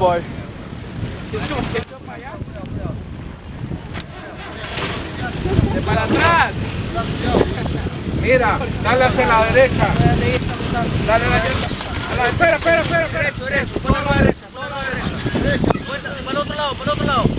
boy. De para atrás. Mira, dale hacia la derecha. Dale a la espera. Derecho, ponlo a la derecha. Para el otro lado.